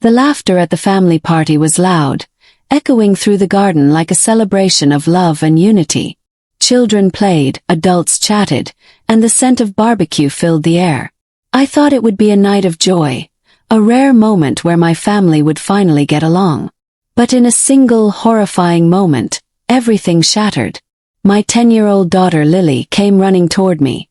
The laughter at the family party was loud, echoing through the garden like a celebration of love and unity. Children played, adults chatted, and the scent of barbecue filled the air. I thought it would be a night of joy, a rare moment where my family would finally get along. But in a single horrifying moment, everything shattered. My 10-year-old daughter Lily came running toward me,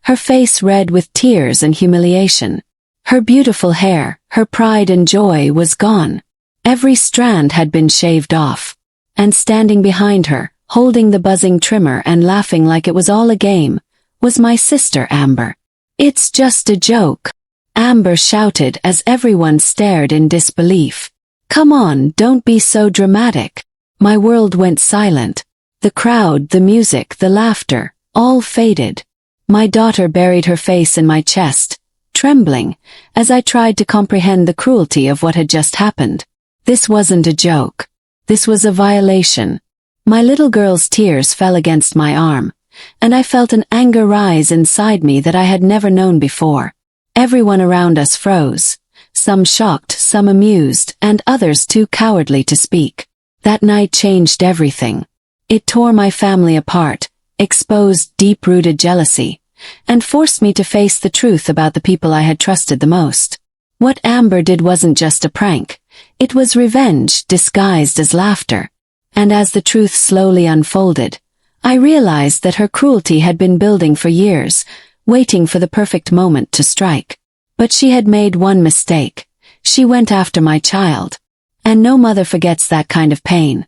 her face red with tears and humiliation. Her beautiful hair, her pride and joy was gone. Every strand had been shaved off. And standing behind her, holding the buzzing trimmer and laughing like it was all a game, was my sister Amber. "It's just a joke," Amber shouted as everyone stared in disbelief. "Come on, don't be so dramatic." My world went silent. The crowd, the music, the laughter, all faded. My daughter buried her face in my chest, trembling, as I tried to comprehend the cruelty of what had just happened. This wasn't a joke. This was a violation. My little girl's tears fell against my arm, and I felt an anger rise inside me that I had never known before. Everyone around us froze, some shocked, some amused, and others too cowardly to speak. That night changed everything. It tore my family apart, exposed deep-rooted jealousy, and forced me to face the truth about the people I had trusted the most. What Amber did wasn't just a prank. It was revenge disguised as laughter. And as the truth slowly unfolded, I realized that her cruelty had been building for years, waiting for the perfect moment to strike. But she had made one mistake. She went after my child. And no mother forgets that kind of pain.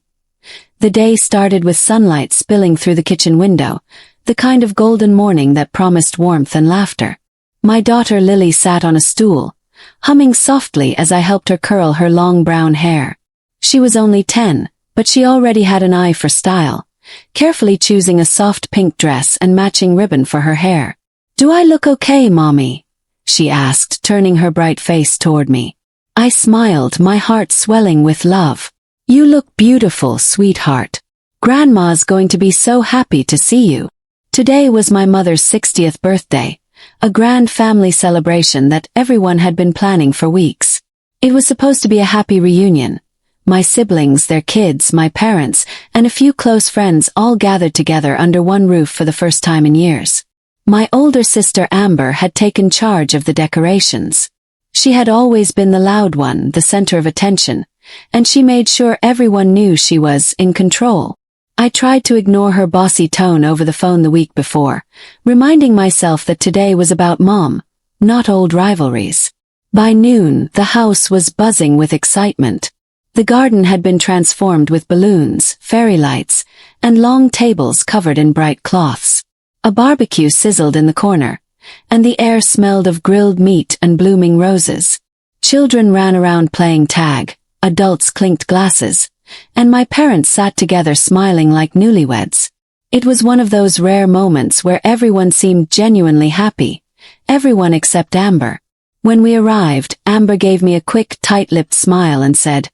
The day started with sunlight spilling through the kitchen window, the kind of golden morning that promised warmth and laughter. My daughter Lily sat on a stool, humming softly as I helped her curl her long brown hair. She was only 10, but she already had an eye for style, carefully choosing a soft pink dress and matching ribbon for her hair. "Do I look okay, Mommy?" she asked, turning her bright face toward me. I smiled, my heart swelling with love. "You look beautiful, sweetheart. Grandma's going to be so happy to see you." Today was my mother's 60th birthday, a grand family celebration that everyone had been planning for weeks. It was supposed to be a happy reunion. My siblings, their kids, my parents, and a few close friends all gathered together under one roof for the first time in years. My older sister Amber had taken charge of the decorations. She had always been the loud one, the center of attention, and she made sure everyone knew she was in control. I tried to ignore her bossy tone over the phone the week before, reminding myself that today was about Mom, not old rivalries. By noon, the house was buzzing with excitement. The garden had been transformed with balloons, fairy lights, and long tables covered in bright cloths. A barbecue sizzled in the corner, and the air smelled of grilled meat and blooming roses. Children ran around playing tag, adults clinked glasses, and my parents sat together smiling like newlyweds. It was one of those rare moments where everyone seemed genuinely happy, everyone except Amber. When we arrived, Amber gave me a quick, tight-lipped smile and said,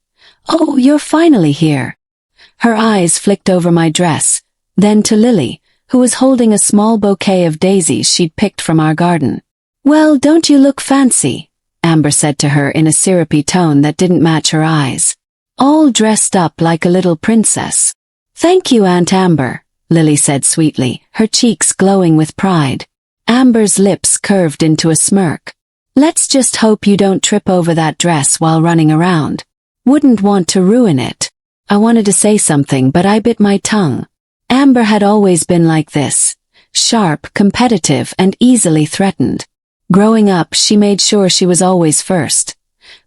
"Oh, you're finally here." Her eyes flicked over my dress, then to Lily, who was holding a small bouquet of daisies she'd picked from our garden. "Well, don't you look fancy?" Amber said to her in a syrupy tone that didn't match her eyes. "All dressed up like a little princess." "Thank you, Aunt Amber," Lily said sweetly, her cheeks glowing with pride. Amber's lips curved into a smirk. "Let's just hope you don't trip over that dress while running around. Wouldn't want to ruin it." I wanted to say something, but I bit my tongue. Amber had always been like this, sharp, competitive, and easily threatened. Growing up, she made sure she was always first.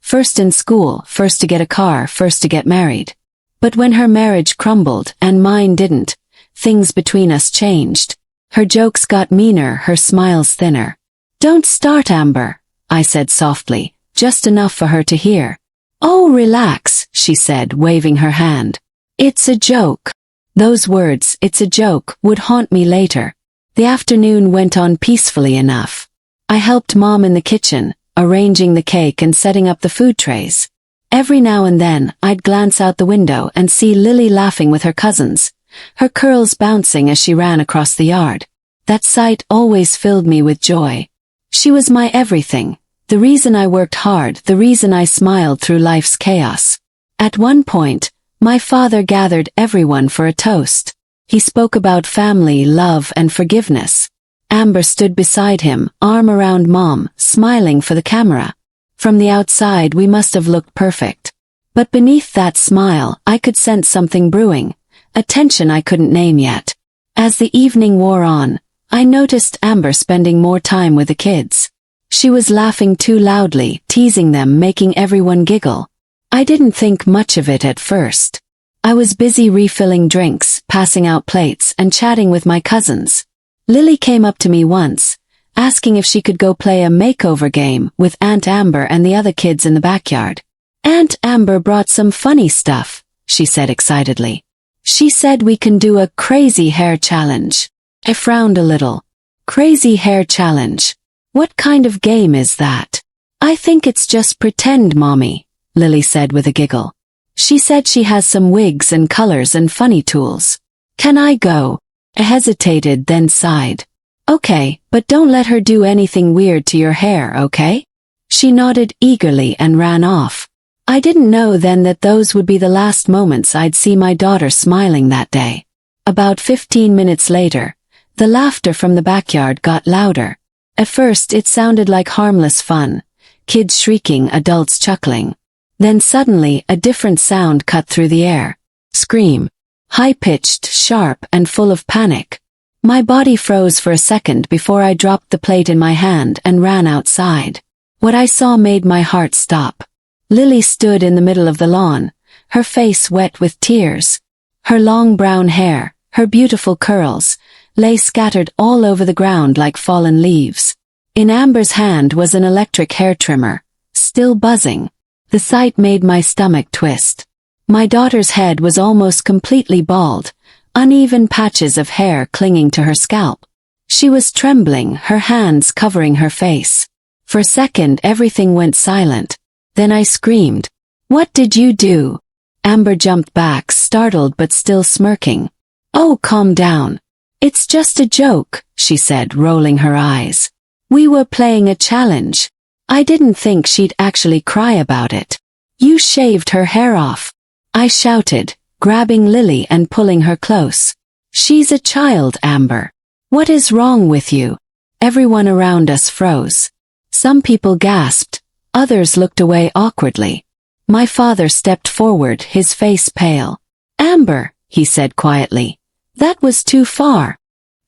First in school, first to get a car, first to get married. But when her marriage crumbled, and mine didn't, things between us changed. Her jokes got meaner, her smiles thinner. "Don't start, Amber," I said softly, just enough for her to hear. "Oh, relax," she said, waving her hand. "It's a joke." Those words, "it's a joke," would haunt me later. The afternoon went on peacefully enough. I helped Mom in the kitchen, arranging the cake and setting up the food trays. Every now and then, I'd glance out the window and see Lily laughing with her cousins, her curls bouncing as she ran across the yard. That sight always filled me with joy. She was my everything, The reason I worked hard, the reason I smiled through life's chaos. At one point, my father gathered everyone for a toast. He spoke about family, love, and forgiveness. Amber stood beside him, arm around Mom, smiling for the camera. From the outside we must have looked perfect. But beneath that smile, I could sense something brewing, a tension I couldn't name yet. As the evening wore on, I noticed Amber spending more time with the kids. She was laughing too loudly, teasing them, making everyone giggle. I didn't think much of it at first. I was busy refilling drinks, passing out plates, and chatting with my cousins. Lily came up to me once, asking if she could go play a makeover game with Aunt Amber and the other kids in the backyard. Aunt Amber brought some funny stuff, she said excitedly. She said we can do a crazy hair challenge. I frowned a little. Crazy hair challenge. What kind of game is that? I think it's just pretend, Mommy, Lily said with a giggle. She said she has some wigs and colors and funny tools. Can I go? I hesitated, then sighed. Okay, but don't let her do anything weird to your hair, okay? She nodded eagerly and ran off. I didn't know then that those would be the last moments I'd see my daughter smiling that day. About 15 minutes later, the laughter from the backyard got louder. At first it sounded like harmless fun, kids shrieking, adults chuckling. Then suddenly a different sound cut through the air. Scream. High-pitched, sharp, and full of panic. My body froze for a second before I dropped the plate in my hand and ran outside. What I saw made my heart stop. Lily stood in the middle of the lawn, her face wet with tears. Her long brown hair, her beautiful curls, lay scattered all over the ground like fallen leaves. In Amber's hand was an electric hair trimmer, still buzzing. The sight made my stomach twist. My daughter's head was almost completely bald, uneven patches of hair clinging to her scalp. She was trembling, her hands covering her face. For a second everything went silent. Then I screamed. What did you do? Amber jumped back, startled but still smirking. Oh, calm down. It's just a joke, she said, rolling her eyes. We were playing a challenge. I didn't think she'd actually cry about it. You shaved her hair off. I shouted, grabbing Lily and pulling her close. She's a child, Amber. What is wrong with you? Everyone around us froze. Some people gasped. Others looked away awkwardly. My father stepped forward, his face pale. Amber, he said quietly. That was too far.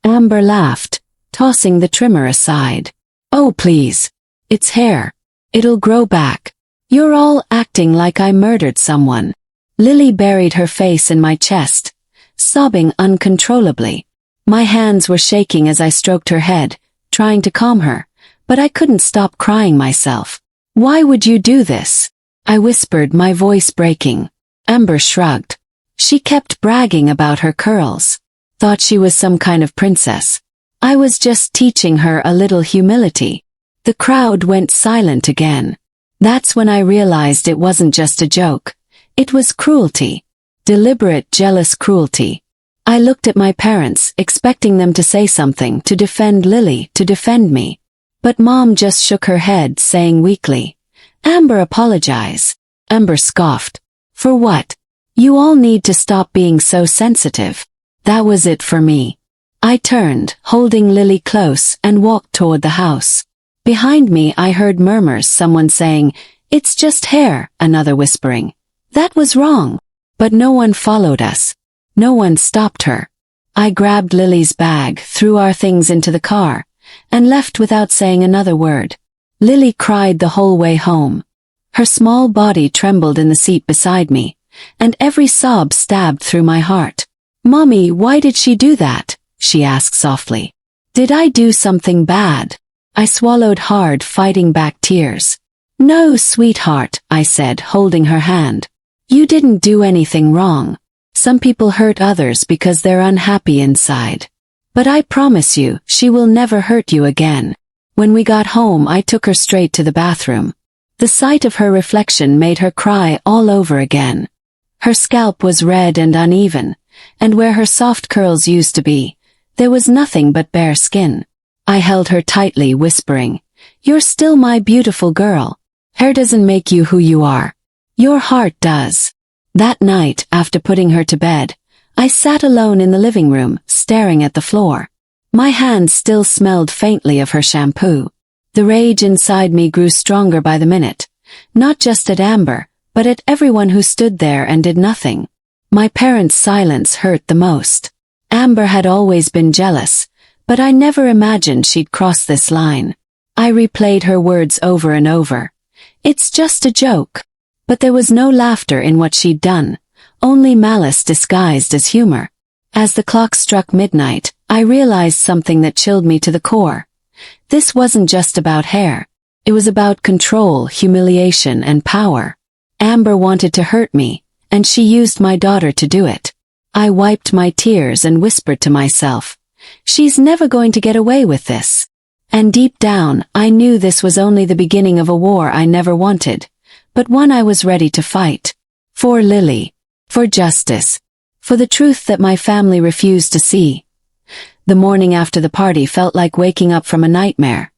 Amber laughed, tossing the trimmer aside. Oh, please. It's hair. It'll grow back. You're all acting like I murdered someone. Lily buried her face in my chest, sobbing uncontrollably. My hands were shaking as I stroked her head, trying to calm her, but I couldn't stop crying myself. Why would you do this? I whispered, my voice breaking. Amber shrugged. She kept bragging about her curls. Thought she was some kind of princess. I was just teaching her a little humility. The crowd went silent again. That's when I realized it wasn't just a joke. It was cruelty. Deliberate, jealous cruelty. I looked at my parents, expecting them to say something, to defend Lily, to defend me. But Mom just shook her head, saying weakly, Amber, apologize. Amber scoffed. For what? You all need to stop being so sensitive. That was it for me. I turned, holding Lily close, and walked toward the house. Behind me I heard murmurs, someone saying, It's just hair, another whispering. That was wrong. But no one followed us. No one stopped her. I grabbed Lily's bag, threw our things into the car, and left without saying another word. Lily cried the whole way home. Her small body trembled in the seat beside me, and every sob stabbed through my heart. Mommy, why did she do that? She asked softly. Did I do something bad? I swallowed hard, fighting back tears. No, sweetheart, I said, holding her hand. You didn't do anything wrong. Some people hurt others because they're unhappy inside. But I promise you, she will never hurt you again. When we got home, I took her straight to the bathroom. The sight of her reflection made her cry all over again. Her scalp was red and uneven, and where her soft curls used to be, there was nothing but bare skin. I held her tightly, whispering, You're still my beautiful girl. Hair doesn't make you who you are. Your heart does. That night, after putting her to bed, I sat alone in the living room, staring at the floor. My hands still smelled faintly of her shampoo. The rage inside me grew stronger by the minute, not just at Amber, but at everyone who stood there and did nothing. My parents' silence hurt the most. Amber had always been jealous, but I never imagined she'd cross this line. I replayed her words over and over. It's just a joke. But there was no laughter in what she'd done, only malice disguised as humor. As the clock struck midnight, I realized something that chilled me to the core. This wasn't just about hair. It was about control, humiliation, and power. Amber wanted to hurt me, and she used my daughter to do it. I wiped my tears and whispered to myself, she's never going to get away with this. And deep down, I knew this was only the beginning of a war I never wanted, but one I was ready to fight. For Lily. For justice. For the truth that my family refused to see. The morning after the party felt like waking up from a nightmare.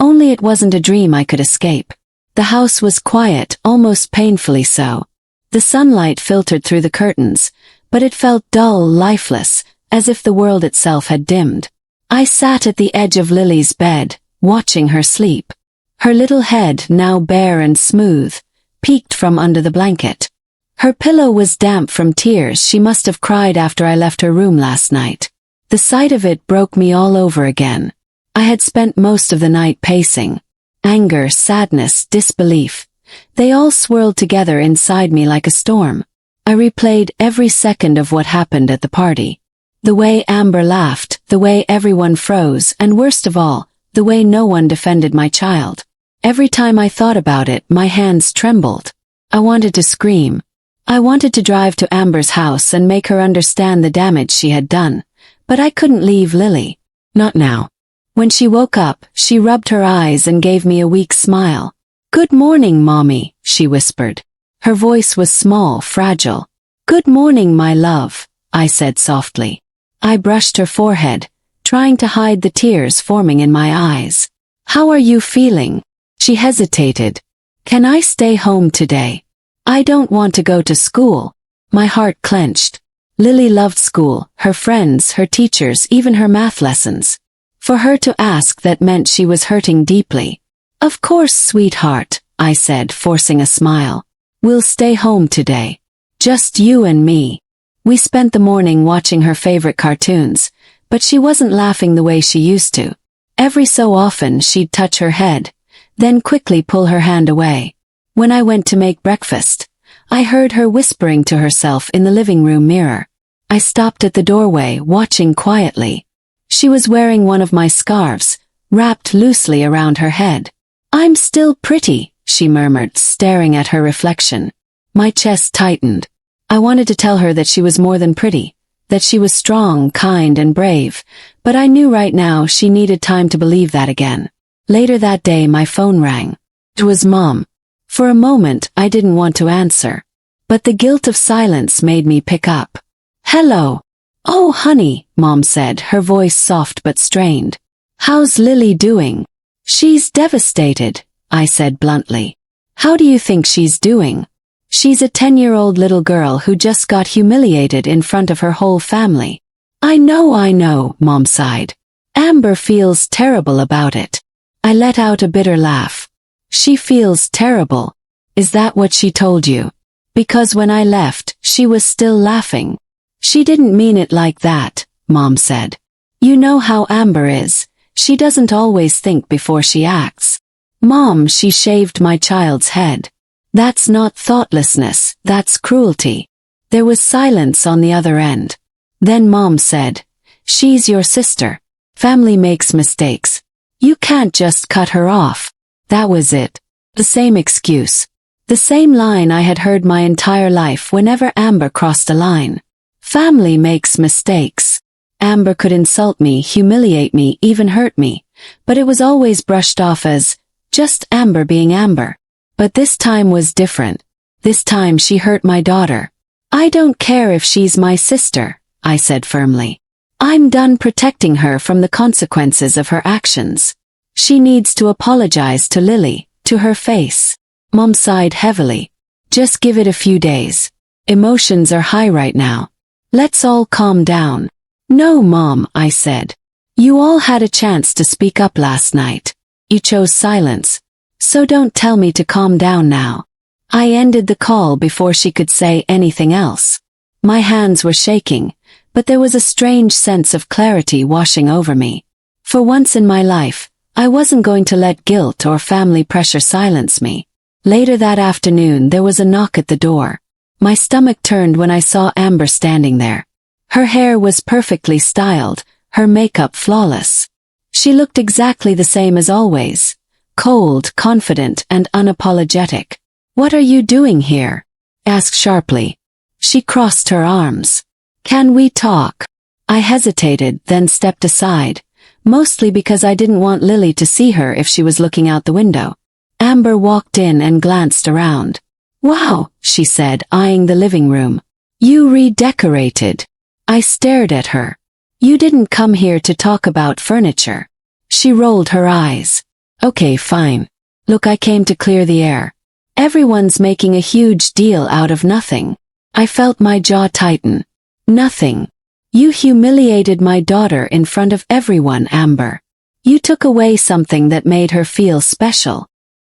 Only it wasn't a dream I could escape. The house was quiet, almost painfully so. The sunlight filtered through the curtains, but it felt dull, lifeless, as if the world itself had dimmed. I sat at the edge of Lily's bed, watching her sleep. Her little head, now bare and smooth, peeked from under the blanket. Her pillow was damp from tears she must have cried after I left her room last night. The sight of it broke me all over again. I had spent most of the night pacing. Anger, sadness, disbelief. They all swirled together inside me like a storm. I replayed every second of what happened at the party. The way Amber laughed, the way everyone froze, and worst of all, the way no one defended my child. Every time I thought about it, my hands trembled. I wanted to scream. I wanted to drive to Amber's house and make her understand the damage she had done. But I couldn't leave Lily. Not now. When she woke up, she rubbed her eyes and gave me a weak smile. "Good morning, Mommy," she whispered. Her voice was small, fragile. "Good morning, my love," I said softly. I brushed her forehead, trying to hide the tears forming in my eyes. "How are you feeling?" She hesitated. "Can I stay home today? I don't want to go to school." My heart clenched. Lily loved school, her friends, her teachers, even her math lessons. For her to ask that meant she was hurting deeply. "Of course, sweetheart," I said, forcing a smile. "We'll stay home today. Just you and me." We spent the morning watching her favorite cartoons, but she wasn't laughing the way she used to. Every so often she'd touch her head, then quickly pull her hand away. When I went to make breakfast, I heard her whispering to herself in the living room mirror. I stopped at the doorway, watching quietly. She was wearing one of my scarves, wrapped loosely around her head. "I'm still pretty," she murmured, staring at her reflection. My chest tightened. I wanted to tell her that she was more than pretty, that she was strong, kind, and brave, but I knew right now she needed time to believe that again. Later that day my phone rang. It was Mom. For a moment I didn't want to answer, but the guilt of silence made me pick up. "Hello." "Oh, honey," Mom said, her voice soft but strained. "How's Lily doing?" "She's devastated," I said bluntly. "How do you think she's doing?" "She's a 10-year-old little girl who just got humiliated in front of her whole family." I know, Mom sighed. "Amber feels terrible about it." I let out a bitter laugh. "She feels terrible. Is that what she told you?" Because when I left, she was still laughing. "She didn't mean it like that," Mom said. "You know how Amber is. She doesn't always think before she acts." "Mom," she shaved my child's head. "That's not thoughtlessness, that's cruelty." There was silence on the other end. Then Mom said, "She's your sister. Family makes mistakes. You can't just cut her off." That was it. The same excuse. The same line I had heard my entire life whenever Amber crossed a line. Family makes mistakes. Amber could insult me, humiliate me, even hurt me, but it was always brushed off as just Amber being Amber. But this time was different. This time she hurt my daughter. "I don't care if she's my sister," I said firmly. "I'm done protecting her from the consequences of her actions." She needs to apologize to Lily, to her face. Mom sighed heavily. Just give it a few days. Emotions are high right now. Let's all calm down. No, Mom, I said. You all had a chance to speak up last night. You chose silence. So don't tell me to calm down now. I ended the call before she could say anything else. My hands were shaking, but there was a strange sense of clarity washing over me. For once in my life, I wasn't going to let guilt or family pressure silence me. Later that afternoon there was a knock at the door. My stomach turned when I saw Amber standing there. Her hair was perfectly styled, her makeup flawless. She looked exactly the same as always. Cold, confident, and unapologetic. What are you doing here? Asked sharply. She crossed her arms. Can we talk? I hesitated, then stepped aside, mostly because I didn't want Lily to see her if she was looking out the window. Amber walked in and glanced around. Wow, she said, eyeing the living room. You redecorated. I stared at her. You didn't come here to talk about furniture. She rolled her eyes. Okay, fine. Look, I came to clear the air. Everyone's making a huge deal out of nothing. I felt my jaw tighten. Nothing. You humiliated my daughter in front of everyone, Amber. You took away something that made her feel special.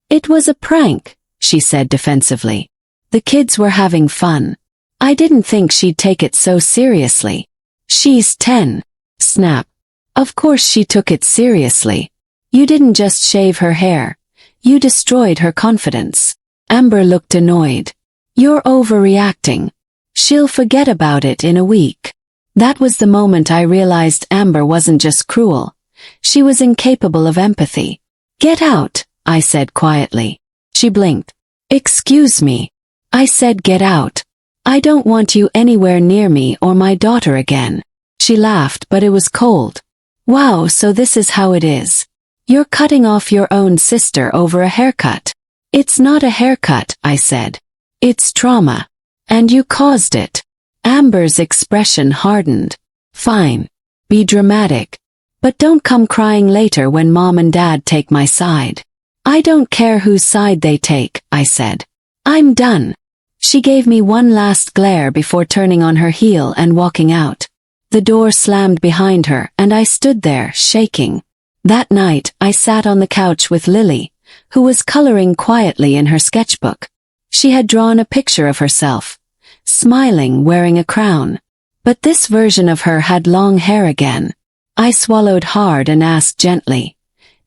It was a prank, she said defensively. The kids were having fun. I didn't think she'd take it so seriously. She's 10. Snap. Of course she took it seriously. You didn't just shave her hair. You destroyed her confidence. Amber looked annoyed. You're overreacting. She'll forget about it in a week. That was the moment I realized Amber wasn't just cruel. She was incapable of empathy. Get out, I said quietly. She blinked. Excuse me. I said get out. I don't want you anywhere near me or my daughter again. She laughed, but it was cold. Wow, so this is how it is. You're cutting off your own sister over a haircut. It's not a haircut, I said. It's trauma. And you caused it. Amber's expression hardened. Fine. Be dramatic. But don't come crying later when Mom and Dad take my side. I don't care whose side they take, I said. I'm done. She gave me one last glare before turning on her heel and walking out. The door slammed behind her and I stood there, shaking. That night, I sat on the couch with Lily, who was coloring quietly in her sketchbook. She had drawn a picture of herself, smiling, wearing a crown. But this version of her had long hair again. I swallowed hard and asked gently,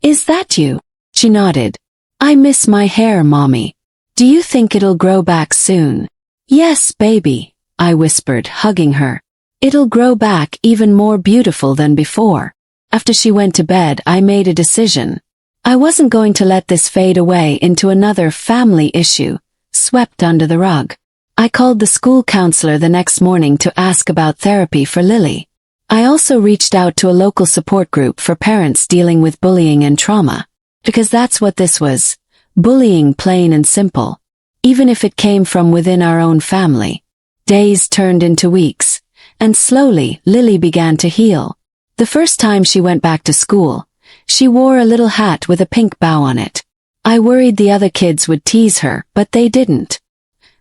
"Is that you?" She nodded. "I miss my hair, Mommy. Do you think it'll grow back soon?" "Yes, baby," I whispered, hugging her. "It'll grow back even more beautiful than before." After she went to bed, I made a decision. I wasn't going to let this fade away into another family issue, swept under the rug. I called the school counselor the next morning to ask about therapy for Lily. I also reached out to a local support group for parents dealing with bullying and trauma. Because that's what this was. Bullying, plain and simple. Even if it came from within our own family. Days turned into weeks. And slowly, Lily began to heal. The first time she went back to school, she wore a little hat with a pink bow on it. I worried the other kids would tease her, but they didn't.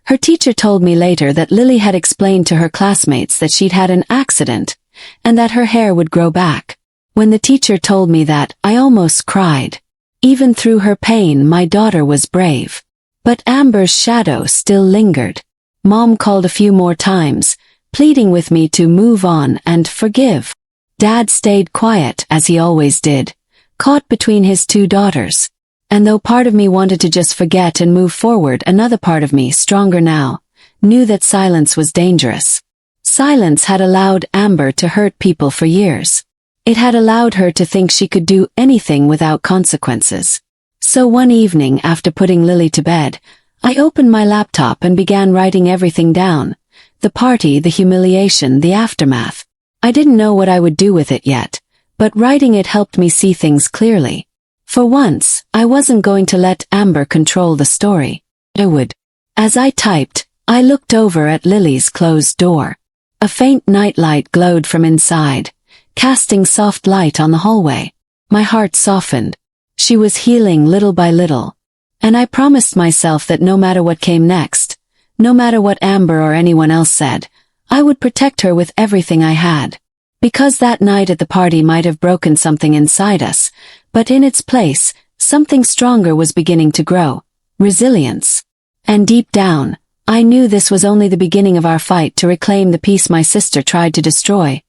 Her teacher told me later that Lily had explained to her classmates that she'd had an accident, and that her hair would grow back. When the teacher told me that, I almost cried. Even through her pain, my daughter was brave. But Amber's shadow still lingered. Mom called a few more times, pleading with me to move on and forgive. Dad stayed quiet, as he always did, caught between his two daughters. And though part of me wanted to just forget and move forward, another part of me, stronger now, knew that silence was dangerous. Silence had allowed Amber to hurt people for years. It had allowed her to think she could do anything without consequences. So one evening, after putting Lily to bed, I opened my laptop and began writing everything down. The party, the humiliation, the aftermath. I didn't know what I would do with it yet, but writing it helped me see things clearly. For once, I wasn't going to let Amber control the story. I would. As I typed, I looked over at Lily's closed door. A faint nightlight glowed from inside, casting soft light on the hallway. My heart softened. She was healing little by little. And I promised myself that no matter what came next, no matter what Amber or anyone else said, I would protect her with everything I had. Because that night at the party might have broken something inside us, but in its place, something stronger was beginning to grow. Resilience. And deep down, I knew this was only the beginning of our fight to reclaim the peace my sister tried to destroy.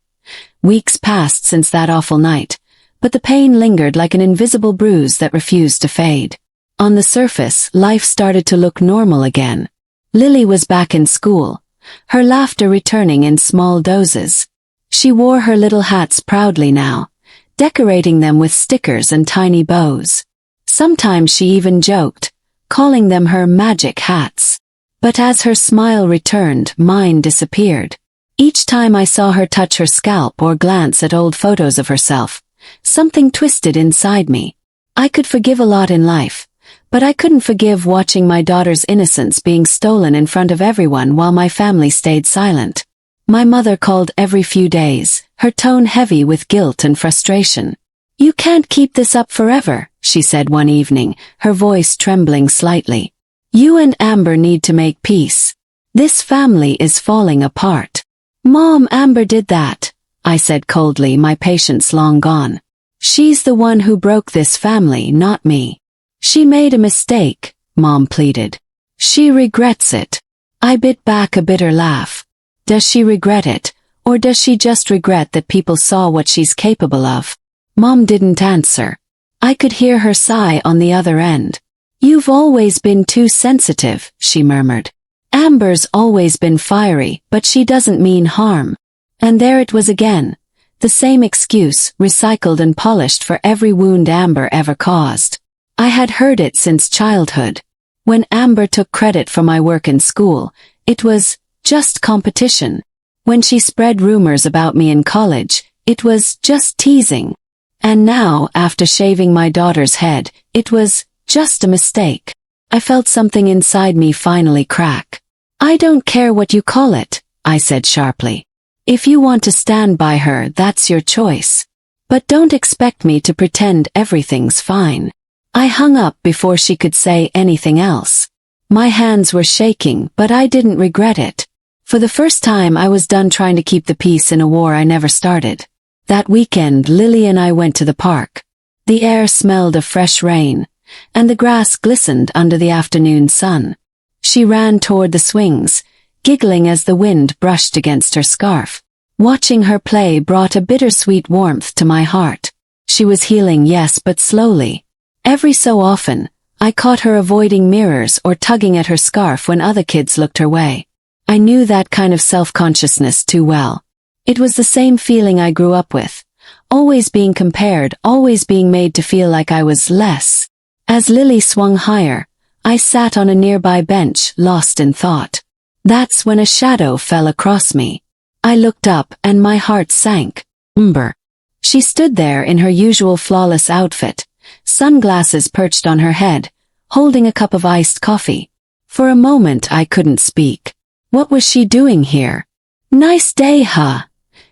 Weeks passed since that awful night, but the pain lingered like an invisible bruise that refused to fade. On the surface, life started to look normal again. Lily was back in school, her laughter returning in small doses. She wore her little hats proudly now, decorating them with stickers and tiny bows. Sometimes she even joked, calling them her magic hats. But as her smile returned, mine disappeared. Each time I saw her touch her scalp or glance at old photos of herself, something twisted inside me. I could forgive a lot in life, but I couldn't forgive watching my daughter's innocence being stolen in front of everyone while my family stayed silent. My mother called every few days, her tone heavy with guilt and frustration. "You can't keep this up forever," she said one evening, her voice trembling slightly. "You and Amber need to make peace. This family is falling apart." "Mom, Amber did that," I said coldly, my patience long gone. "She's the one who broke this family, not me." "She made a mistake," Mom pleaded. "She regrets it." I bit back a bitter laugh. Does she regret it, or does she just regret that people saw what she's capable of? Mom didn't answer. I could hear her sigh on the other end. "You've always been too sensitive," she murmured. "Amber's always been fiery, but she doesn't mean harm." And there it was again. The same excuse, recycled and polished for every wound Amber ever caused. I had heard it since childhood. When Amber took credit for my work in school, it was just competition. When she spread rumors about me in college, it was just teasing. And now, after shaving my daughter's head, it was just a mistake. I felt something inside me finally crack. "I don't care what you call it," I said sharply. "If you want to stand by her, that's your choice. But don't expect me to pretend everything's fine." I hung up before she could say anything else. My hands were shaking, but I didn't regret it. For the first time I was done trying to keep the peace in a war I never started. That weekend Lily and I went to the park. The air smelled of fresh rain, and the grass glistened under the afternoon sun. She ran toward the swings, giggling as the wind brushed against her scarf. Watching her play brought a bittersweet warmth to my heart. She was healing, yes, but slowly. Every so often, I caught her avoiding mirrors or tugging at her scarf when other kids looked her way. I knew that kind of self-consciousness too well. It was the same feeling I grew up with. Always being compared, always being made to feel like I was less. As Lily swung higher, I sat on a nearby bench, lost in thought. That's when a shadow fell across me. I looked up and my heart sank. Amber. She stood there in her usual flawless outfit, sunglasses perched on her head, holding a cup of iced coffee. For a moment I couldn't speak. What was she doing here? "Nice day, huh?"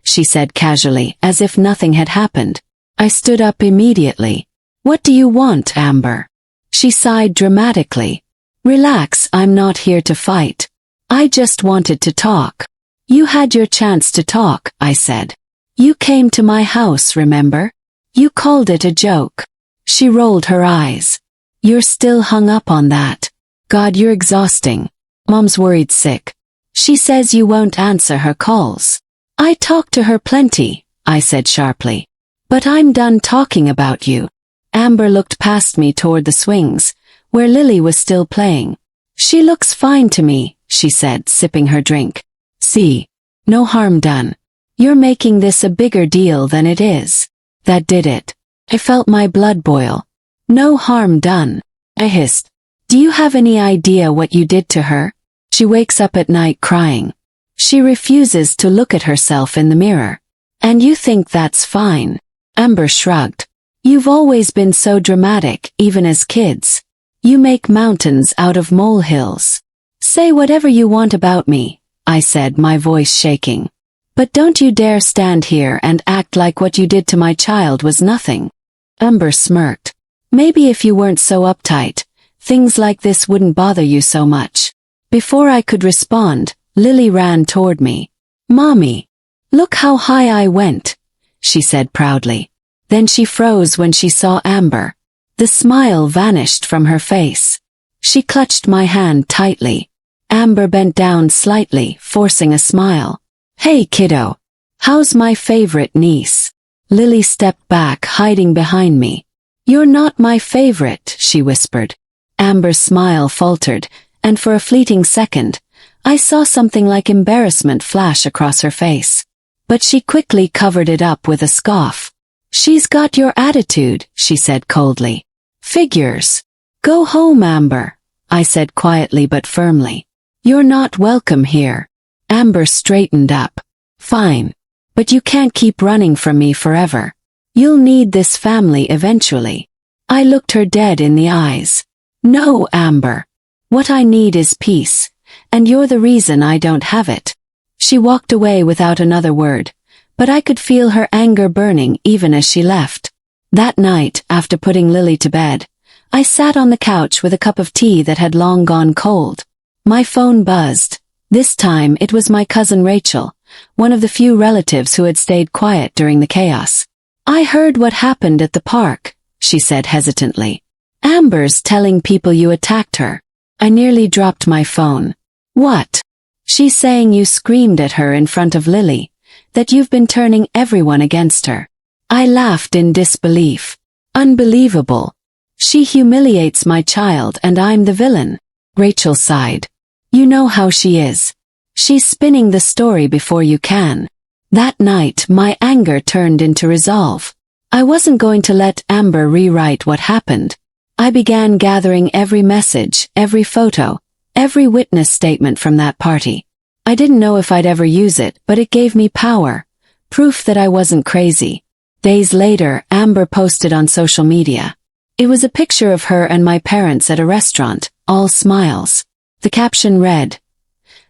she said casually, as if nothing had happened. I stood up immediately. "What do you want, Amber?" She sighed dramatically. "Relax, I'm not here to fight. I just wanted to talk." "You had your chance to talk," I said. "You came to my house, remember? You called it a joke." She rolled her eyes. "You're still hung up on that. God, you're exhausting." Mom's worried sick. She says you won't answer her calls. "I talk to her plenty," I said sharply. "But I'm done talking about you." Amber looked past me toward the swings, where Lily was still playing. "She looks fine to me," she said, sipping her drink. "See? No harm done. You're making this a bigger deal than it is." That did it. I felt my blood boil. "No harm done," I hissed. "Do you have any idea what you did to her? She wakes up at night crying. She refuses to look at herself in the mirror. And you think that's fine?" Amber shrugged. "You've always been so dramatic, even as kids. You make mountains out of molehills." "Say whatever you want about me," I said, my voice shaking. "But don't you dare stand here and act like what you did to my child was nothing." Amber smirked. Maybe if you weren't so uptight, things like this wouldn't bother you so much. Before I could respond, Lily ran toward me. Mommy, look how high I went, she said proudly. Then she froze when she saw Amber. The smile vanished from her face. She clutched my hand tightly. Amber bent down slightly, forcing a smile. Hey kiddo. How's my favorite niece? Lily stepped back, hiding behind me. You're not my favorite, she whispered. Amber's smile faltered, and for a fleeting second, I saw something like embarrassment flash across her face. But she quickly covered it up with a scoff. She's got your attitude, she said coldly. Figures. Go home, Amber, I said quietly but firmly. You're not welcome here. Amber straightened up. Fine. But you can't keep running from me forever. You'll need this family eventually. I looked her dead in the eyes. No, Amber. What I need is peace, and you're the reason I don't have it. She walked away without another word, but I could feel her anger burning even as she left. That night, after putting Lily to bed, I sat on the couch with a cup of tea that had long gone cold. My phone buzzed. This time it was my cousin Rachel, one of the few relatives who had stayed quiet during the chaos. I heard what happened at the park, she said hesitantly. Amber's telling people you attacked her. I nearly dropped my phone. What? She's saying you screamed at her in front of Lily, that you've been turning everyone against her. I laughed in disbelief. Unbelievable. She humiliates my child and I'm the villain. Rachel sighed. You know how she is. She's spinning the story before you can. That night my anger turned into resolve. I wasn't going to let Amber rewrite what happened. I began gathering every message, every photo, every witness statement from that party. I didn't know if I'd ever use it, but it gave me power. Proof that I wasn't crazy. Days later, Amber posted on social media. It was a picture of her and my parents at a restaurant, all smiles. The caption read,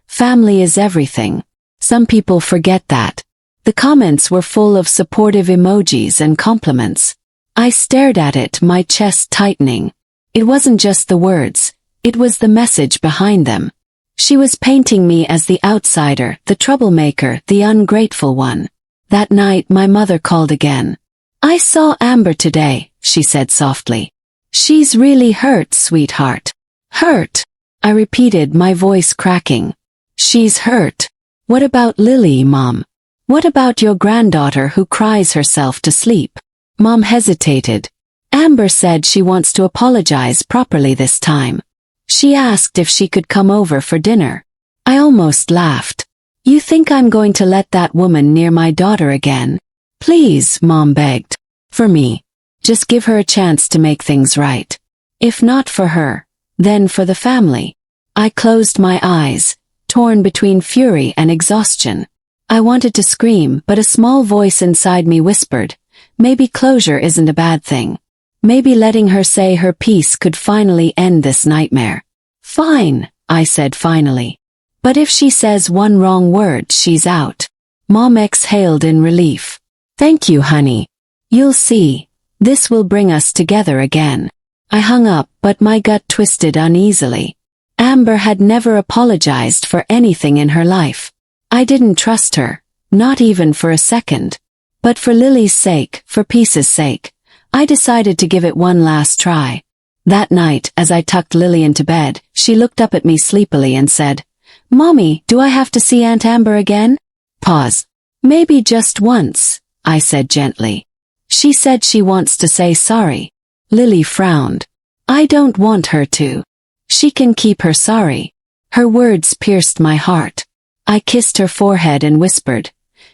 "Family is everything. Some people forget that." The comments were full of supportive emojis and compliments. I stared at it, my chest tightening. It wasn't just the words, it was the message behind them. She was painting me as the outsider, the troublemaker, the ungrateful one. That night my mother called again. I saw Amber today, she said softly. She's really hurt, sweetheart. Hurt? I repeated, my voice cracking. She's hurt. What about Lily, Mom? What about your granddaughter who cries herself to sleep? Mom hesitated. Amber said she wants to apologize properly this time. She asked if she could come over for dinner. I almost laughed. You think I'm going to let that woman near my daughter again? Please, Mom begged. For me. Just give her a chance to make things right. If not for her, then for the family. I closed my eyes, torn between fury and exhaustion. I wanted to scream, but a small voice inside me whispered, maybe closure isn't a bad thing. Maybe letting her say her piece could finally end this nightmare. Fine, I said finally. But if she says one wrong word, she's out. Mom exhaled in relief. Thank you, honey. You'll see. This will bring us together again. I hung up, but my gut twisted uneasily. Amber had never apologized for anything in her life. I didn't trust her, not even for a second. But for Lily's sake, for peace's sake, I decided to give it one last try. That night, as I tucked Lily into bed, she looked up at me sleepily and said, Mommy, do I have to see Aunt Amber again? Pause. Maybe just once, I said gently. She said she wants to say sorry. Lily frowned. I don't want her to. She can keep her sorry. Her words pierced my heart. I kissed her forehead and whispered,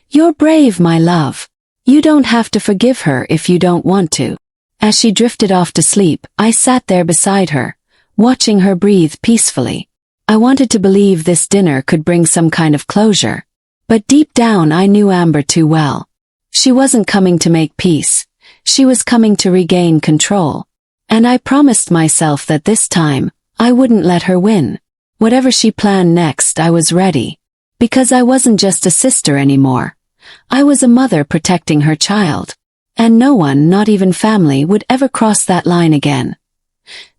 You're brave, my love. You don't have to forgive her if you don't want to. As she drifted off to sleep, I sat there beside her, watching her breathe peacefully. I wanted to believe this dinner could bring some kind of closure. But deep down I knew Amber too well. She wasn't coming to make peace. She was coming to regain control. And I promised myself that this time, I wouldn't let her win. Whatever she planned next, I was ready. Because I wasn't just a sister anymore. I was a mother protecting her child. And no one, not even family, would ever cross that line again.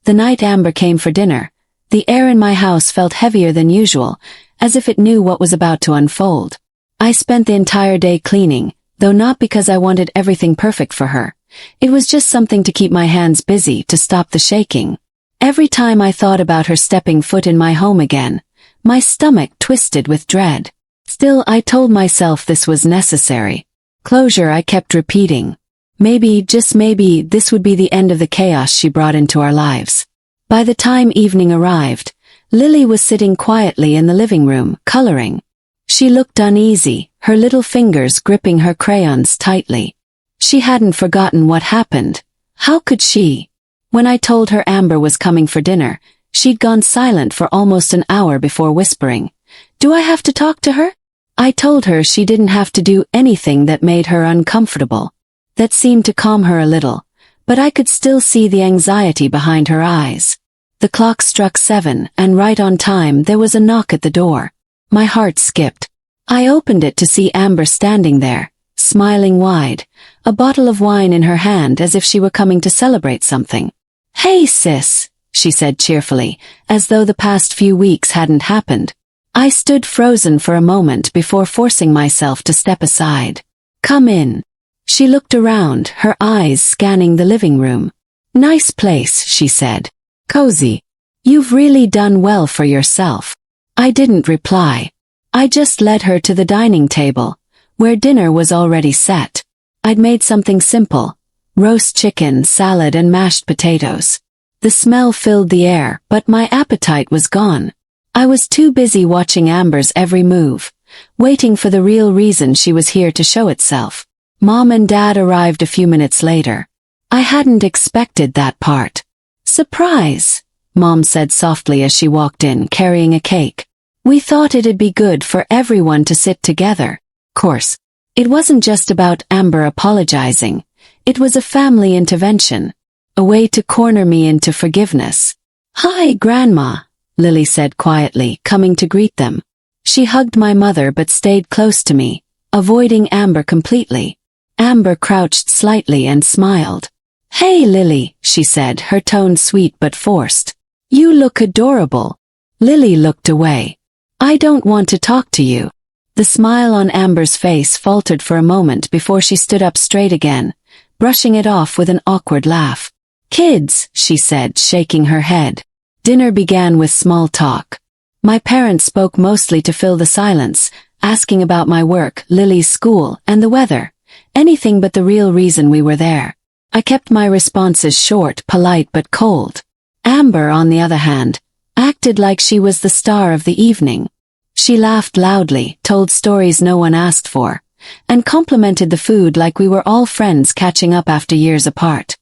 The night Amber came for dinner, the air in my house felt heavier than usual, as if it knew what was about to unfold. I spent the entire day cleaning, though not because I wanted everything perfect for her. It was just something to keep my hands busy, to stop the shaking. Every time I thought about her stepping foot in my home again, my stomach twisted with dread. Still, I told myself this was necessary. Closure, I kept repeating. Maybe, just maybe, this would be the end of the chaos she brought into our lives. By the time evening arrived, Lily was sitting quietly in the living room, coloring. She looked uneasy, her little fingers gripping her crayons tightly. She hadn't forgotten what happened. How could she? When I told her Amber was coming for dinner, she'd gone silent for almost an hour before whispering, "Do I have to talk to her?" I told her she didn't have to do anything that made her uncomfortable. That seemed to calm her a little, but I could still see the anxiety behind her eyes. The clock struck 7, and right on time there was a knock at the door. My heart skipped. I opened it to see Amber standing there, smiling wide, a bottle of wine in her hand as if she were coming to celebrate something. "Hey sis," she said cheerfully, as though the past few weeks hadn't happened. I stood frozen for a moment before forcing myself to step aside. "Come in." She looked around, her eyes scanning the living room. "Nice place," she said. "Cozy. You've really done well for yourself." I didn't reply. I just led her to the dining table, where dinner was already set. I'd made something simple: roast chicken, salad, and mashed potatoes. The smell filled the air, but my appetite was gone. I was too busy watching Amber's every move, waiting for the real reason she was here to show itself. Mom and Dad arrived a few minutes later. I hadn't expected that part. "Surprise," Mom said softly as she walked in, carrying a cake. "We thought it'd be good for everyone to sit together." Of course, it wasn't just about Amber apologizing. It was a family intervention, a way to corner me into forgiveness. "Hi, Grandma," Lily said quietly, coming to greet them. She hugged my mother but stayed close to me, avoiding Amber completely. Amber crouched slightly and smiled. "Hey Lily," she said, her tone sweet but forced. "You look adorable." Lily looked away. "I don't want to talk to you." The smile on Amber's face faltered for a moment before she stood up straight again, brushing it off with an awkward laugh. "Kids," she said, shaking her head. Dinner began with small talk. My parents spoke mostly to fill the silence, asking about my work, Lily's school, and the weather. Anything but the real reason we were there. I kept my responses short, polite but cold. Amber, on the other hand, acted like she was the star of the evening. She laughed loudly, told stories no one asked for, and complimented the food like we were all friends catching up after years apart.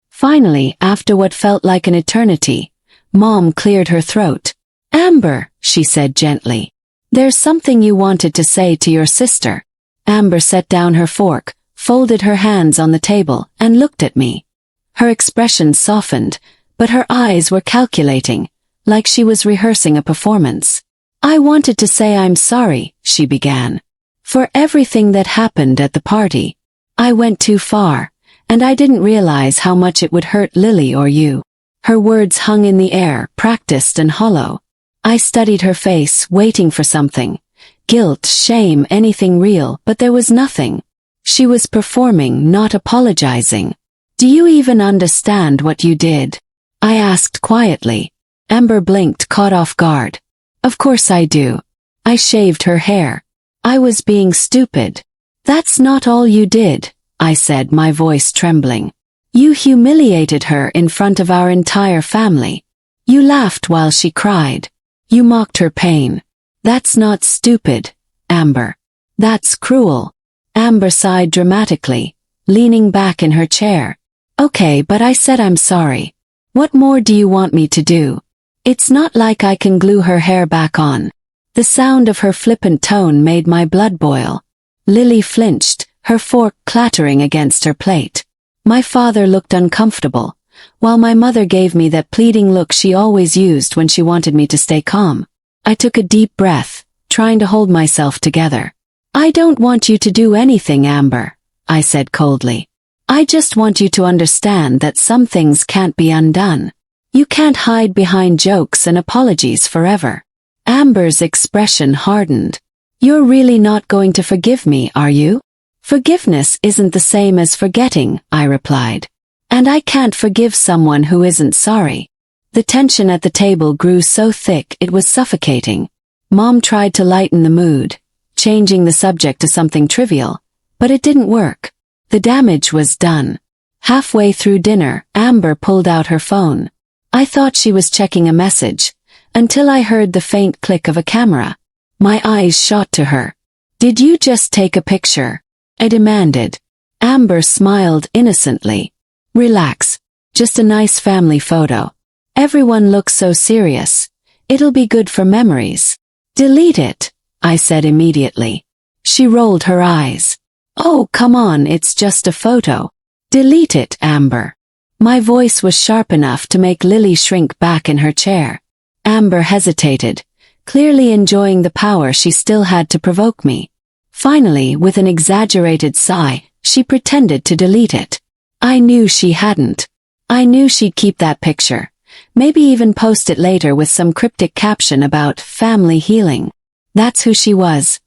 Finally, after what felt like an eternity, Mom cleared her throat. "Amber," she said gently, "there's something you wanted to say to your sister." Amber set down her fork, folded her hands on the table, and looked at me. Her expression softened, but her eyes were calculating, like she was rehearsing a performance. "I wanted to say I'm sorry," she began, "for everything that happened at the party. I went too far, and I didn't realize how much it would hurt Lily or you." Her words hung in the air, practiced and hollow. I studied her face, waiting for something. Guilt, shame, anything real, but there was nothing. She was performing, not apologizing. "Do you even understand what you did?" I asked quietly. Amber blinked, caught off guard. "Of course I do. I shaved her hair. I was being stupid." "That's not all you did," I said, my voice trembling. "You humiliated her in front of our entire family. You laughed while she cried. You mocked her pain. That's not stupid, Amber. That's cruel." Amber sighed dramatically, leaning back in her chair. "Okay, but I said I'm sorry. What more do you want me to do? It's not like I can glue her hair back on." The sound of her flippant tone made my blood boil. Lily flinched, her fork clattering against her plate. My father looked uncomfortable, while my mother gave me that pleading look she always used when she wanted me to stay calm. I took a deep breath, trying to hold myself together. "I don't want you to do anything, Amber," I said coldly. I just want you to understand that some things can't be undone. You can't hide behind jokes and apologies forever." Amber's expression hardened. "You're really not going to forgive me, are you?" "Forgiveness isn't the same as forgetting," I replied. "And I can't forgive someone who isn't sorry." The tension at the table grew so thick it was suffocating. Mom tried to lighten the mood, changing the subject to something trivial, but it didn't work. The damage was done. Halfway through dinner, Amber pulled out her phone. I thought she was checking a message, until I heard the faint click of a camera. My eyes shot to her. "Did you just take a picture?" I demanded. Amber smiled innocently. "Relax. Just a nice family photo. Everyone looks so serious. It'll be good for memories." "Delete it," I said immediately. She rolled her eyes. "Oh, come on, it's just a photo." "Delete it, Amber." My voice was sharp enough to make Lily shrink back in her chair. Amber hesitated, clearly enjoying the power she still had to provoke me. Finally, with an exaggerated sigh, she pretended to delete it. I knew she hadn't. I knew she'd keep that picture. Maybe even post it later with some cryptic caption about family healing. That's who she was.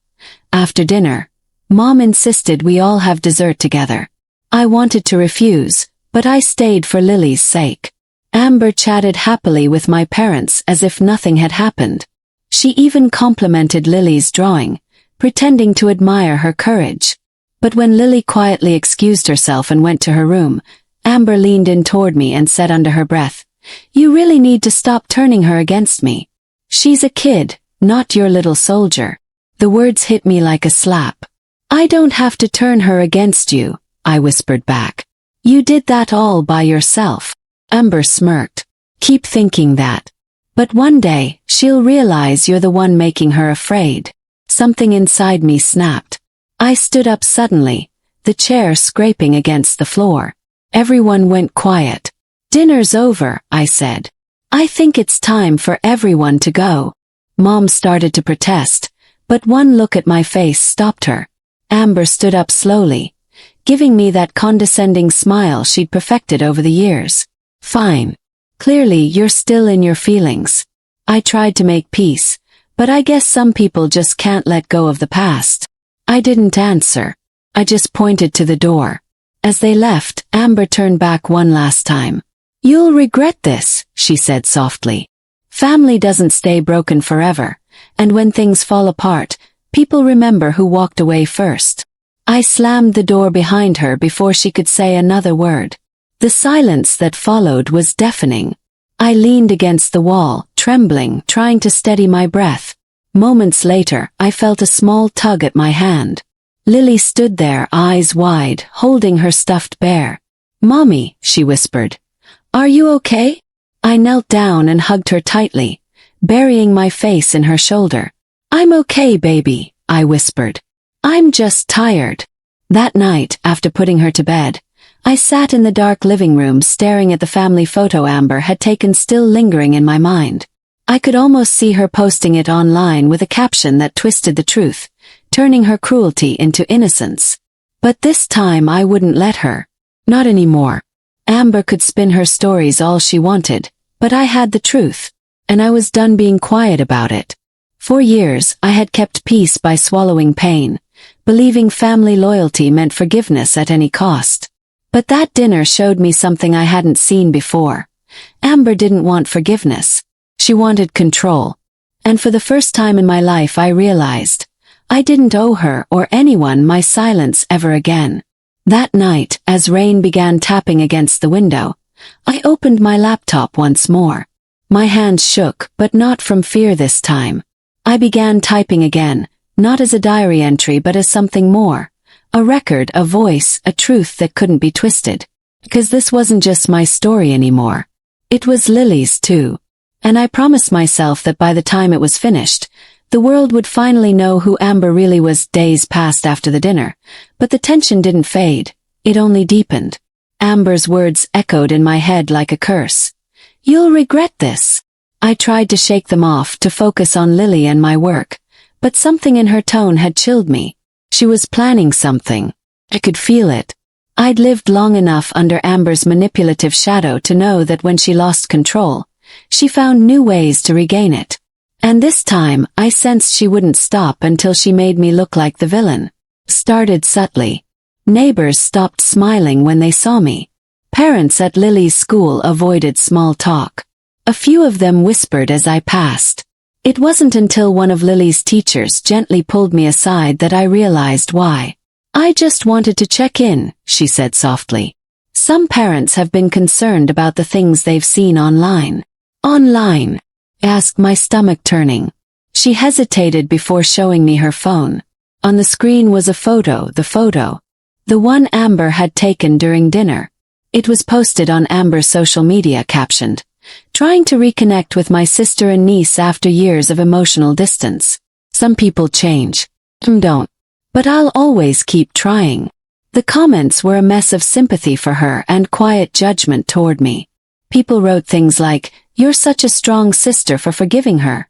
After dinner, Mom insisted we all have dessert together. I wanted to refuse, but I stayed for Lily's sake. Amber chatted happily with my parents as if nothing had happened. She even complimented Lily's drawing, pretending to admire her courage. But when Lily quietly excused herself and went to her room, Amber leaned in toward me and said under her breath, "You really need to stop turning her against me. She's a kid, not your little soldier." The words hit me like a slap. "I don't have to turn her against you," I whispered back. "You did that all by yourself." Amber smirked. "Keep thinking that. But one day, she'll realize you're the one making her afraid." Something inside me snapped. I stood up suddenly, the chair scraping against the floor. Everyone went quiet. "Dinner's over," I said. "I think it's time for everyone to go." Mom started to protest, but one look at my face stopped her. Amber stood up slowly, giving me that condescending smile she'd perfected over the years. "Fine. Clearly you're still in your feelings." I tried to make peace, but I guess some people just can't let go of the past. I didn't answer. I just pointed to the door. As they left, Amber turned back one last time. "You'll regret this," she said softly. "Family doesn't stay broken forever, and when things fall apart, people remember who walked away first." I slammed the door behind her before she could say another word. The silence that followed was deafening. I leaned against the wall, trembling, trying to steady my breath. Moments later, I felt a small tug at my hand. Lily stood there, eyes wide, holding her stuffed bear. "Mommy," she whispered. "Are you okay?" I knelt down and hugged her tightly, burying my face in her shoulder. "I'm okay, baby," I whispered. "I'm just tired." That night, after putting her to bed, I sat in the dark living room staring at the family photo Amber had taken, still lingering in my mind. I could almost see her posting it online with a caption that twisted the truth, turning her cruelty into innocence. But this time I wouldn't let her. Not anymore. Amber could spin her stories all she wanted, but I had the truth, and I was done being quiet about it. For years, I had kept peace by swallowing pain, believing family loyalty meant forgiveness at any cost. But that dinner showed me something I hadn't seen before. Amber didn't want forgiveness. She wanted control. And for the first time in my life I realized, I didn't owe her or anyone my silence ever again. That night, as rain began tapping against the window, I opened my laptop once more. My hands shook, but not from fear this time. I began typing again, not as a diary entry but as something more. A record, a voice, a truth that couldn't be twisted. Because this wasn't just my story anymore. It was Lily's too. And I promised myself that by the time it was finished, the world would finally know who Amber really was. Days passed after the dinner, but the tension didn't fade, it only deepened. Amber's words echoed in my head like a curse. "You'll regret this." I tried to shake them off, to focus on Lily and my work, but something in her tone had chilled me. She was planning something. I could feel it. I'd lived long enough under Amber's manipulative shadow to know that when she lost control, she found new ways to regain it. And this time, I sensed she wouldn't stop until she made me look like the villain. Started subtly. Neighbors stopped smiling when they saw me. Parents at Lily's school avoided small talk. A few of them whispered as I passed. It wasn't until one of Lily's teachers gently pulled me aside that I realized why. I just wanted to check in, she said softly. Some parents have been concerned about the things they've seen online. Online? Asked, my stomach turning. She hesitated before showing me her phone. On the screen was a photo, the one Amber had taken during dinner. It was posted on Amber's social media captioned, "Trying to reconnect with my sister and niece after years of emotional distance. Some people change. Don't. But I'll always keep trying." The comments were a mess of sympathy for her and quiet judgment toward me. People wrote things like, "You're such a strong sister for forgiving her."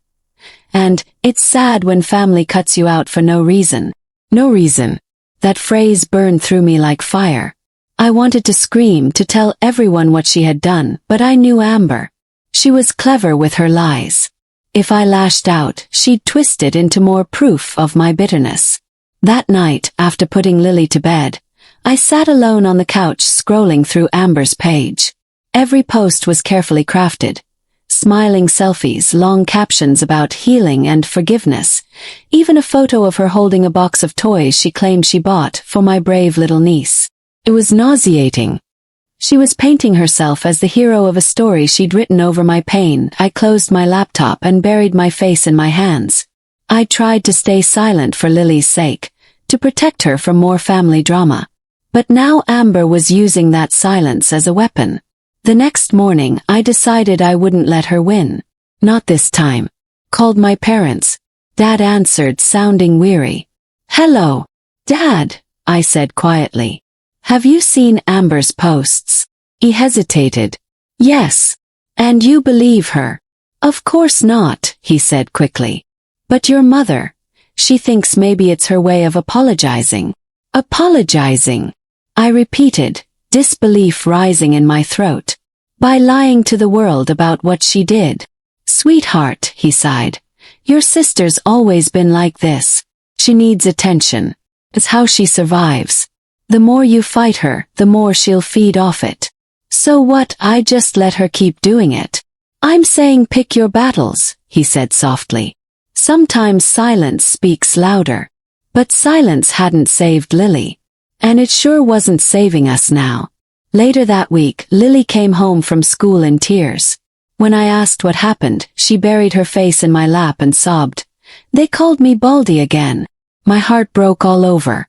And, "It's sad when family cuts you out for no reason." No reason. That phrase burned through me like fire. I wanted to scream, to tell everyone what she had done, but I knew Amber. She was clever with her lies. If I lashed out, she'd twist it into more proof of my bitterness. That night, after putting Lily to bed, I sat alone on the couch scrolling through Amber's page. Every post was carefully crafted. Smiling selfies, long captions about healing and forgiveness, even a photo of her holding a box of toys she claimed she bought for my brave little niece. It was nauseating. She was painting herself as the hero of a story she'd written over my pain. I closed my laptop and buried my face in my hands. I tried to stay silent for Lily's sake, to protect her from more family drama. But now Amber was using that silence as a weapon. The next morning, I decided I wouldn't let her win. Not this time. Called my parents. Dad answered, sounding weary. "Hello, Dad," I said quietly. "Have you seen Amber's posts?" He hesitated. "Yes. And you believe her?" "Of course not," he said quickly. "But your mother, she thinks maybe it's her way of apologizing." "Apologizing?" I repeated, disbelief rising in my throat. "By lying to the world about what she did." "Sweetheart," he sighed, "your sister's always been like this. She needs attention. It's how she survives. The more you fight her, the more she'll feed off it." "So what? I just let her keep doing it." "I'm saying pick your battles," he said softly. "Sometimes silence speaks louder." But silence hadn't saved Lily. And it sure wasn't saving us now. Later that week, Lily came home from school in tears. When I asked what happened, she buried her face in my lap and sobbed. "They called me Baldy again." My heart broke all over.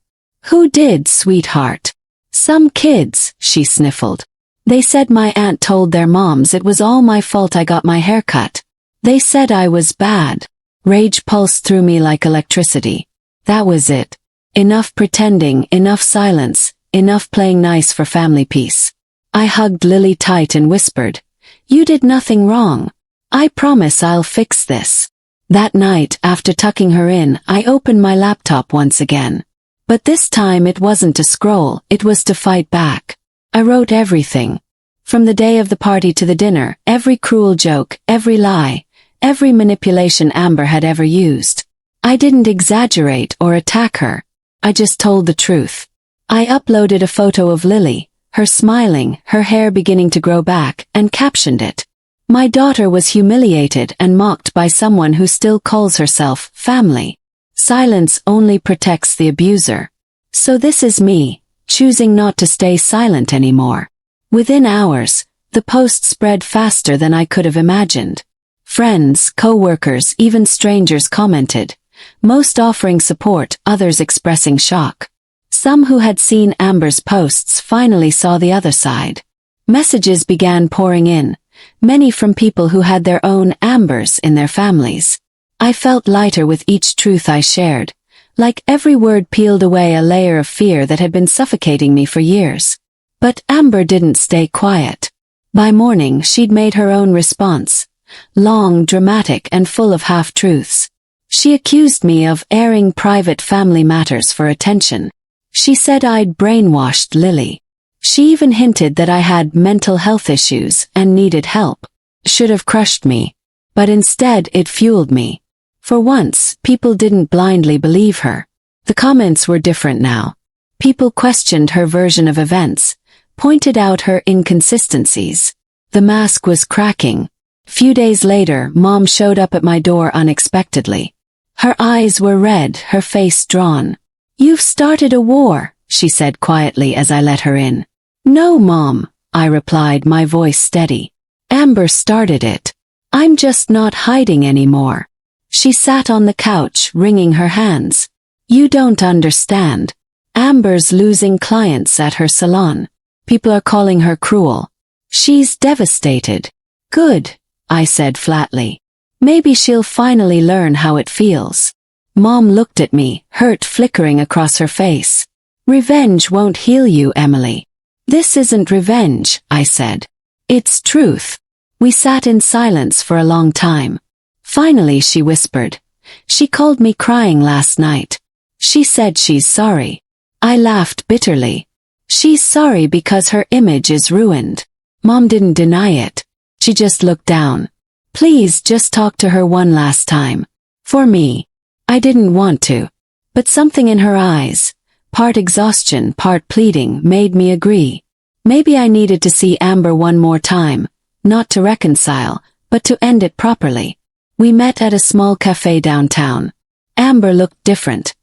"Who did, sweetheart?" "Some kids," she sniffled. "They said my aunt told their moms it was all my fault I got my hair cut. They said I was bad." Rage pulsed through me like electricity. That was it. Enough pretending, enough silence, enough playing nice for family peace. I hugged Lily tight and whispered, "You did nothing wrong. I promise I'll fix this." That night, after tucking her in, I opened my laptop once again. But this time it wasn't to scroll, it was to fight back. I wrote everything. From the day of the party to the dinner, every cruel joke, every lie, every manipulation Amber had ever used. I didn't exaggerate or attack her. I just told the truth. I uploaded a photo of Lily, her smiling, her hair beginning to grow back, and captioned it. "My daughter was humiliated and mocked by someone who still calls herself family. Silence only protects the abuser. So this is me, choosing not to stay silent anymore." Within hours, the post spread faster than I could have imagined. Friends, co-workers, even strangers commented, most offering support, others expressing shock. Some who had seen Amber's posts finally saw the other side. Messages began pouring in, many from people who had their own Ambers in their families. I felt lighter with each truth I shared, like every word peeled away a layer of fear that had been suffocating me for years. But Amber didn't stay quiet. By morning she'd made her own response, long, dramatic, and full of half-truths. She accused me of airing private family matters for attention. She said I'd brainwashed Lily. She even hinted that I had mental health issues and needed help. Should have crushed me. But instead it fueled me. For once, people didn't blindly believe her. The comments were different now. People questioned her version of events, pointed out her inconsistencies. The mask was cracking. Few days later, Mom showed up at my door unexpectedly. Her eyes were red, her face drawn. "You've started a war," she said quietly as I let her in. "No, Mom," I replied, my voice steady. "Amber started it. I'm just not hiding anymore." She sat on the couch, wringing her hands. "You don't understand. Amber's losing clients at her salon. People are calling her cruel. She's devastated." "Good," I said flatly. "Maybe she'll finally learn how it feels." Mom looked at me, hurt flickering across her face. "Revenge won't heal you, Emily." "This isn't revenge," I said. "It's truth." We sat in silence for a long time. Finally she whispered, "She called me crying last night. She said she's sorry." I laughed bitterly. "She's sorry because her image is ruined." Mom didn't deny it. She just looked down. "Please just talk to her one last time." For me. I didn't want to. But something in her eyes, part exhaustion, part pleading, made me agree. Maybe I needed to see Amber one more time, not to reconcile, but to end it properly. We met at a small cafe downtown. Amber looked different.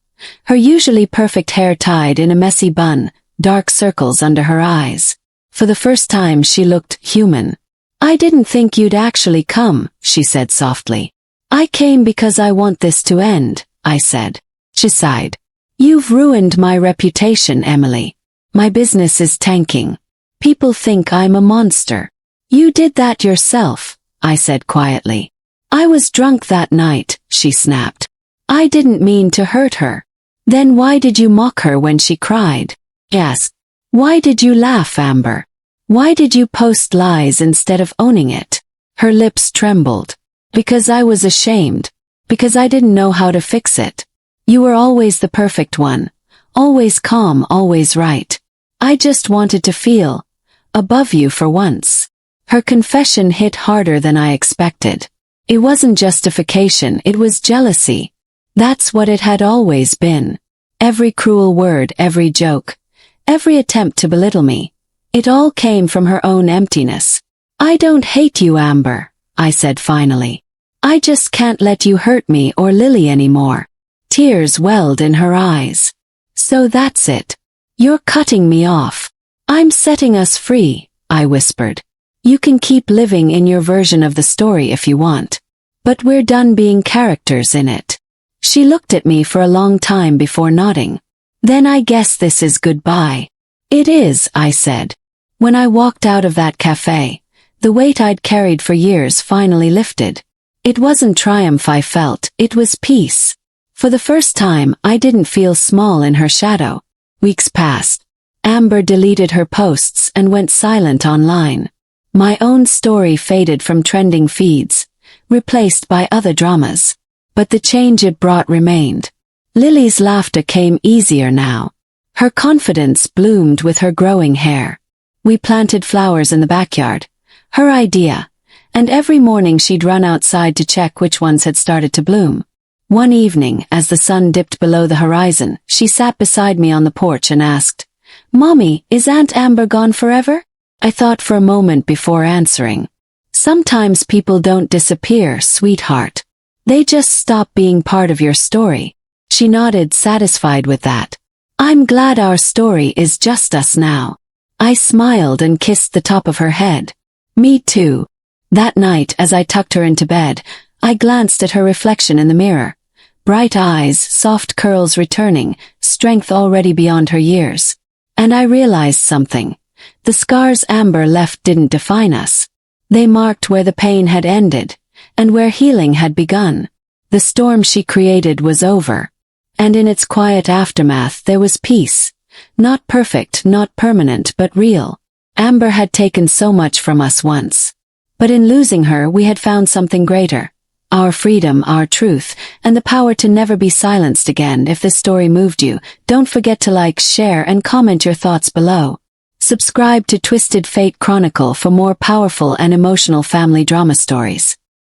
Her usually perfect hair tied in a messy bun, dark circles under her eyes. For the first time she looked human. "I didn't think you'd actually come," she said softly. "I came because I want this to end," I said. She sighed. "You've ruined my reputation, Emily. My business is tanking. People think I'm a monster." "You did that yourself," I said quietly. "I was drunk that night," she snapped. "I didn't mean to hurt her." "Then why did you mock her when she cried?" I asked. "Why did you laugh, Amber? Why did you post lies instead of owning it?" Her lips trembled. "Because I was ashamed. Because I didn't know how to fix it. You were always the perfect one. Always calm, always right. I just wanted to feel above you for once." Her confession hit harder than I expected. It wasn't justification, it was jealousy. That's what it had always been. Every cruel word, every joke, every attempt to belittle me. It all came from her own emptiness. "I don't hate you, Amber," I said finally. "I just can't let you hurt me or Lily anymore." Tears welled in her eyes. "So that's it. You're cutting me off." "I'm setting us free," I whispered. "You can keep living in your version of the story if you want. But we're done being characters in it." She looked at me for a long time before nodding. "Then I guess this is goodbye." "It is," I said. When I walked out of that cafe, the weight I'd carried for years finally lifted. It wasn't triumph I felt, it was peace. For the first time, I didn't feel small in her shadow. Weeks passed. Amber deleted her posts and went silent online. My own story faded from trending feeds, replaced by other dramas. But the change it brought remained. Lily's laughter came easier now. Her confidence bloomed with her growing hair. We planted flowers in the backyard, her idea, and every morning she'd run outside to check which ones had started to bloom. One evening, as the sun dipped below the horizon, she sat beside me on the porch and asked, "Mommy, is Aunt Amber gone forever?" I thought for a moment before answering. "Sometimes people don't disappear, sweetheart. They just stop being part of your story." She nodded, satisfied with that. "I'm glad our story is just us now." I smiled and kissed the top of her head. "Me too." That night, as I tucked her into bed, I glanced at her reflection in the mirror. Bright eyes, soft curls returning, strength already beyond her years. And I realized something. The scars Amber left didn't define us. They marked where the pain had ended, and where healing had begun. The storm she created was over. And in its quiet aftermath there was peace. Not perfect, not permanent, but real. Amber had taken so much from us once. But in losing her we had found something greater. Our freedom, our truth, and the power to never be silenced again. If this story moved you, don't forget to like, share, and comment your thoughts below. Subscribe to Twisted Fate Chronicle for more powerful and emotional family drama stories.